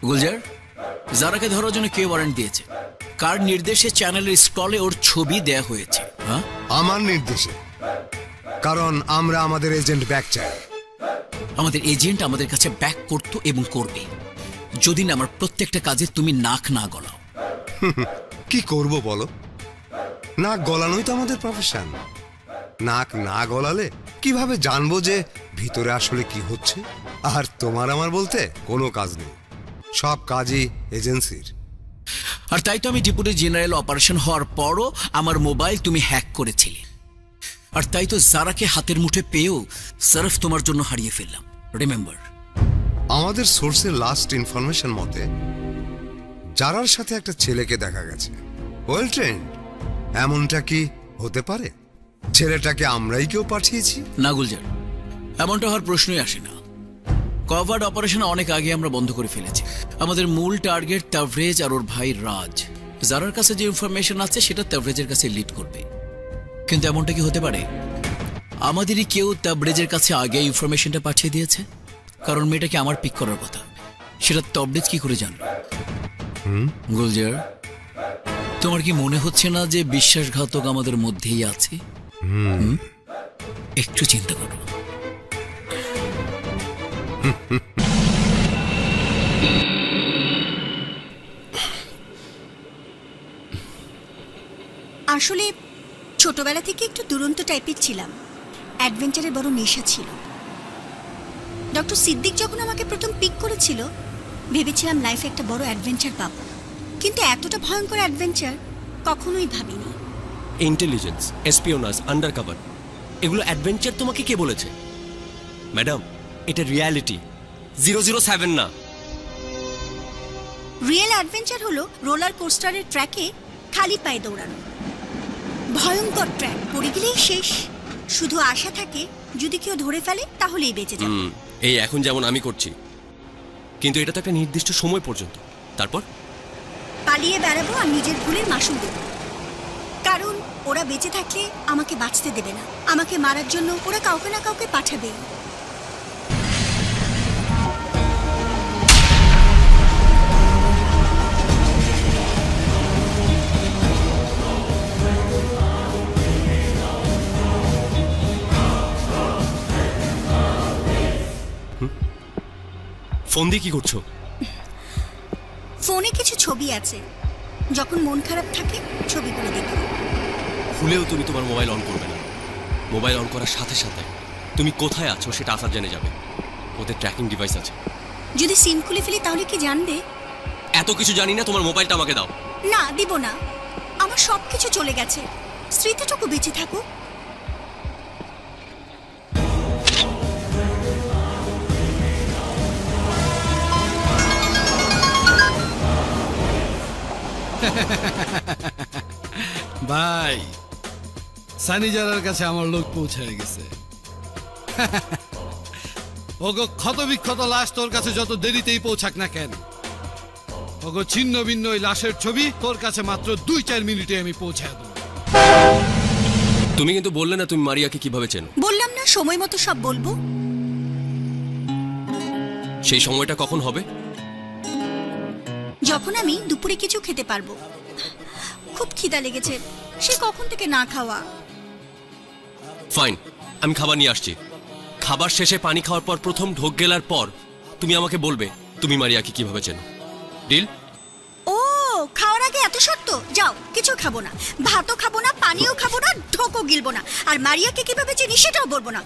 গুলজার, জারাকে ধরার জন্য কে ওয়ারেন্ট দিয়েছে? কার নির্দেশে চ্যানেলের স্ক্রলে ওর ছবি দেয়া হয়েছে? হ্যাঁ, আমার নির্দেশে। কারণ আমরা আমাদের এজেন্ট ব্যাক চাই। আমাদের এজেন্ট আমাদের কাছে ব্যাক করতো এবং করবে যদি না আমার প্রত্যেকটা কাজে তুমি নাক না গলাও। কি করব বলো? নাক গলানোই তো আমাদের প্রফেশন। নাক না গলালে কিভাবে জানবো যে ভিতরে আসলে কি হচ্ছে? আর তোমার আমার বলতে কোনো কাজ নেই, সব কাজই এজেন্সির। আর তাই তো আমি ডেপুটি জেনারেল অপারেশন হওয়ার পরও আমার মোবাইল তুমি হ্যাক করেছিলে। আর তাই তো জারাকে হাতের মুঠে পেয়েও সারফ তোমার জন্য হারিয়ে ফেললাম। রিমেম্বার, আমাদের সোর্সের লাস্ট ইনফরমেশন মতে জারার সাথে একটা ছেলেকে দেখা গেছে, ওয়েল ট্রেন্ড। এমনটা কি হতে পারে? ছেলেটাকে আমরাই কেউ পাঠিয়েছি? না গুলজার, এমনটা হওয়ার প্রশ্নই আসে না। কভার্ড অপারেশন অনেক আগে আমরা বন্ধ করে ফেলেছি। আমাদের মূল টার্গেট তাভরেজ আর ওর ভাই রাজ। জারার কাছে যে ইনফরমেশন আছে সেটা তাভরেজের কাছে লিড করবে। কিন্তু এমনটা কি হতে পারে আমাদেরই কেউ তাভরেজের কাছে আগে ইনফরমেশনটা পাঠিয়ে দিয়েছে? কারণ মেয়েটাকে আমার পিক করার কথা, সেটা তাভরেজ কি করে জানলো? গুলজার, তোমার কি মনে হচ্ছে না যে বিশ্বাসঘাতক আমাদের মধ্যেই আছে? একটু চিন্তা করো। আসলে ছোটবেলা থেকে একটু দুরন্ত টাইপের ছিলাম, অ্যাডভেঞ্চারের বড় নেশা ছিল। ডক্টর সিদ্দিক যখন আমাকে প্রথম পিক করেছিল ভেবেছিলাম লাইফে একটা বড় অ্যাডভেঞ্চার পাবো, কিন্তু এতটা ভয়ঙ্কর অ্যাডভেঞ্চার কখনোই ভাবিনি। ইন্টেলিজেন্স, এসপিওনাজ, আন্ডারকভার, এগুলো অ্যাডভেঞ্চার তোমাকে কে বলেছে? ম্যাডাম, এটা রিয়ালিটি, 007 না। রিয়েল অ্যাডভেঞ্চার হলো রোলার কোস্টারের ট্র্যাকে খালি পায়ে দৌড়ানো। ভয়ঙ্কর ট্র্যাক, পড়ে গেলেই শেষ। শুধু আশা থাকে যদি কেউ ধরে ফেলে তাহলেই বেঁচে যাবে। এই এখন যেমন আমি করছি, কিন্তু এটা তো একটা নির্দিষ্ট সময় পর্যন্ত। তারপর পালিয়ে বেড়াবো আর নিজের ভুলের মাসুল দেব। কারণ ওরা বেঁচে থাকলে আমাকে বাঁচতে দেবে না, আমাকে মারার জন্য ওরা কাউকে না কাউকে পাঠাবে। ফোন দিয়ে কি করছো? ফোনে কিছু ছবি আছে, যখন মন খারাপ থাকে ছবিগুলো দেখি। ভুলেও তুমি তোমার মোবাইল অন করবে না। মোবাইল অন করার সাথে সাথে তুমি কোথায় আছো সেটা আসার জেনে যাবে। ওদের ট্র্যাকিং ডিভাইস আছে। যদি সিম খুলে ফেলি তাহলে কি জানবে? এত কিছু জানি না, তোমার মোবাইলটা আমাকে দাও। না, দিব না। আমার সবকিছু চলে গেছে, স্মৃতিটুকু বেঁচে থাকুক। ভাই, সানি জারার কাছে আমার লোক পৌঁছায় গেছে। ওগো ক্ষত বিক্ষত লাশ তোর কাছে যত দেরিতেই পৌঁছাক না কেন, ওগো ছিন্ন ভিন্ন ওই লাশের ছবি তোর কাছে মাত্র 2-4 মিনিটে আমি পৌঁছায় দেবো। তুমি কিন্তু বললে না তুমি মারিয়াকে কিভাবে চেনো। বললাম না সময় মতো সব বলবো। সেই সময়টা কখন হবে? যখন আমি দুপুরে কিছু খেতে পারবো। খুব খিদা লেগেছে, সে কখন থেকে না খাওয়া। ফাইন, আমি খাবার নিয়ে আসছি। খাবার শেষে পানি খাওয়ার পর প্রথম ঢোক গেলার পর তুমি আমাকে বলবে তুমি মারিয়াকে কিভাবে চেনো। ডিল? ও, খাওয়ার আগে এত শর্ত? যাও, কিছু খাবো না, ভাতও খাবো না, পানিও খাবো না, ঢোকও গিলবো না, আর মারিয়াকে কিভাবে চিনি সেটাও বলবো না।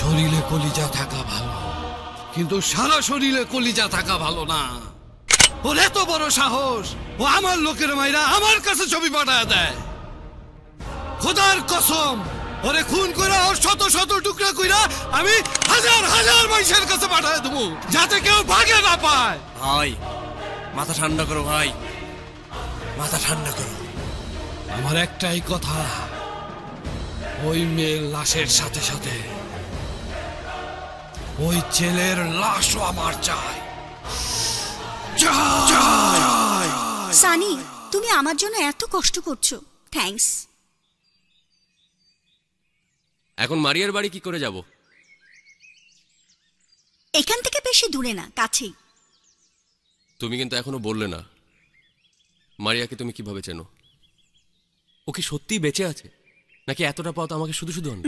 শরীরে কলিজা থাকা ভালো, কিন্তু সারা শরীরে কলিজা থাকা ভালো না। ওর এত বড় সাহস, ও আমার লোকের মাইরা আমার কাছে ছবি পাঠায় দেয়। খোদার কসম, ওরে খুন করে ওর শত শত টুকরা কইরা আমি হাজার হাজার মানুষের কাছে পাঠায় দেবো, যাতে কেউ ভাগে না পায়। ভাই মাথা ঠান্ডা করো, ভাই মাথা ঠান্ডা করো। আমার একটাই কথা, ওই মেয়ের লাশের সাথে সাথে ওই ছেলের লাশও আমার চাই। সানি, তুমি আমার জন্য এত কষ্ট করছো, থ্যাঙ্কস। এখন মারিয়ার বাড়ি কি করে যাব? এখান থেকে বেশি দূরে না, কাছেই। তুমি কিন্তু এখনো বললে না মারিয়াকে তুমি কিভাবে চেনো? ও কি সত্যি বেঁচে আছে, নাকি এতটা পাও তো আমাকে শুধু শুধু আনো?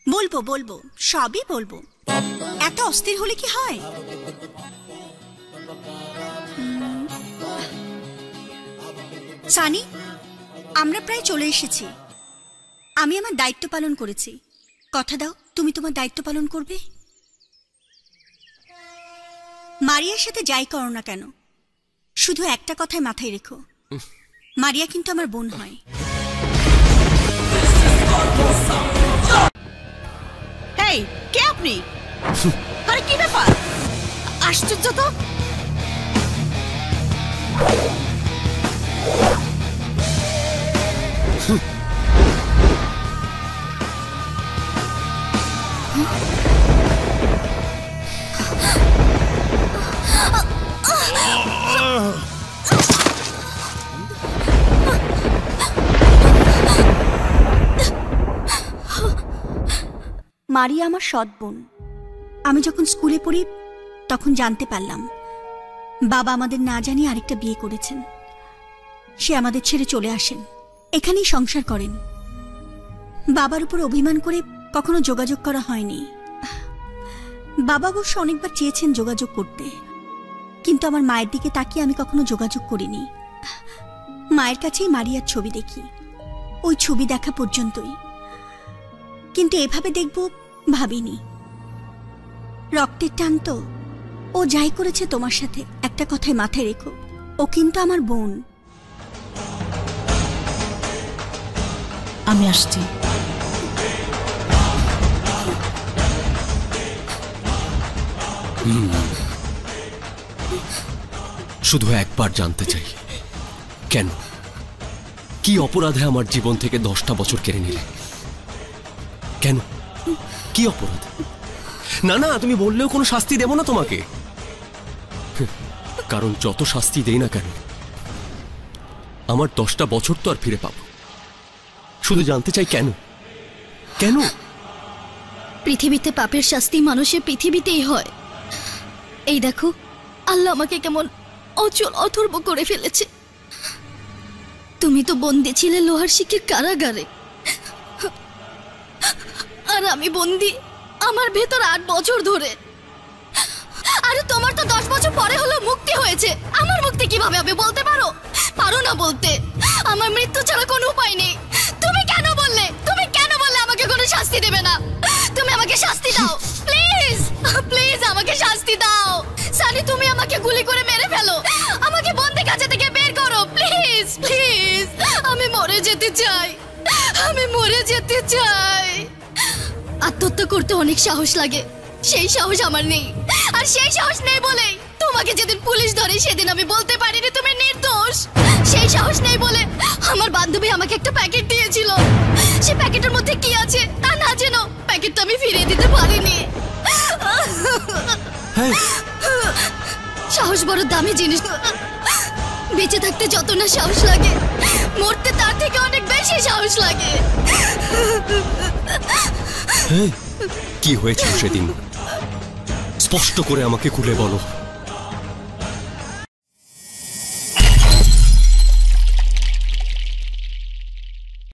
বলবো বলবো, সবই বলবো। এত অস্থির হলে কি হয়? সানি, আমরা প্রায় চলে এসেছি। আমি আমার দায়িত্ব পালন করেছি। কথা দাও, তুমি তোমার দায়িত্ব পালন করবে। মারিয়ার সাথে যাই করো না কেন, শুধু একটা কথাই মাথায় রেখো, মারিয়া কিন্তু আমার বোন হয়। এই, কে আপনি? আরে কি ব্যাপার? আশ্চর্য তো। মারিয়া আমার সৎ বোন। আমি যখন স্কুলে পড়ি তখন জানতে পারলাম বাবা আমাদের না জানিয়ে আরেকটা বিয়ে করেছেন। সে আমাদের ছেড়ে চলে আসেন, এখানেই সংসার করেন। বাবার উপর অভিমান করে কখনো যোগাযোগ করা হয়নি। বাবা অবশ্য অনেকবার চেয়েছেন যোগাযোগ করতে, কিন্তু আমার মায়ের দিকে তাকিয়ে আমি কখনো যোগাযোগ করিনি। মায়ের কাছেই মারিয়ার ছবি দেখি, ওই ছবি দেখা পর্যন্তই। কিন্তু এভাবে দেখব ভাবিনি। রক্তের টান তো, ও যাই করেছে তোমার সাথে, একটা কথাই মাথায় রেখো, ও কিন্তু আমার বোন। আমি আসছি। শুধু একবার জানতে চাই, কেন, কি অপরাধে আমার জীবন থেকে 10টা বছর কেড়ে নিলে? কেন, কি অপরাধ? না না, তুমি বললেও কোনো শাস্তি দেব না তোমাকে, কারণ যত শাস্তি দেই না কেন আমার 10টা বছর তো আর ফিরে পাবো। শুধু জানতে চাই কেন, কেন? পৃথিবীতে পাপের শাস্তি মানুষের পৃথিবীতেই হয়। এই দেখো, আল্লাহ আমাকে কেমন অচল অথর্ব করে ফেলেছে। তুমি তো বন্দী ছিলে লোহার শিকের কারাগারে, আর আমি বন্দী আমার ভেতর 8 বছর ধরে। আরে তোমার তো 10 বছর পরে হলো মুক্তি হয়েছে, আমার মুক্তি কিভাবে হবে বলতে পারো? পারো না বলতে? আমার মৃত্যু ছাড়া কোনো উপায় নেই। তুমি কেন বললে, তুমি কেন বললে আমাকে কোনো শাস্তি দেবে না? তুমি আমাকে শাস্তি দাও প্লিজ, প্লিজ আমাকে শাস্তি দাও। সানি, তুমি আমাকে গুলি করে মেরে ফেলো, আমাকে বন্দি কাছে থেকে বের করো প্লিজ, প্লিজ। আমি মরে যেতে চাই, আমি মরে যেতে চাই। আত্মহত্যা করতে অনেক সাহস লাগে, সেই সাহস আমার নেই। আর সেই সাহস নেই বলেই তোমাকে যেদিন পুলিশ ধরে সেদিন আমি বলতে পারিনি তুমি নির্দোষ। সেই সাহস নেই বলে আমার বান্ধবী আমাকে একটা প্যাকেট দিয়েছিল, সে প্যাকেটের মধ্যে কি আছে তা না জেনো প্যাকেটটা আমি ফিরিয়ে দিতে পারিনি। সাহস বড় দামি জিনিস, বেঁচে থাকতে যত না সাহস লাগে, মরতে তার থেকে অনেক বেশি সাহস লাগে। কি হয়েছিল সেদিন? স্পষ্ট করে আমাকে খুলে বলো।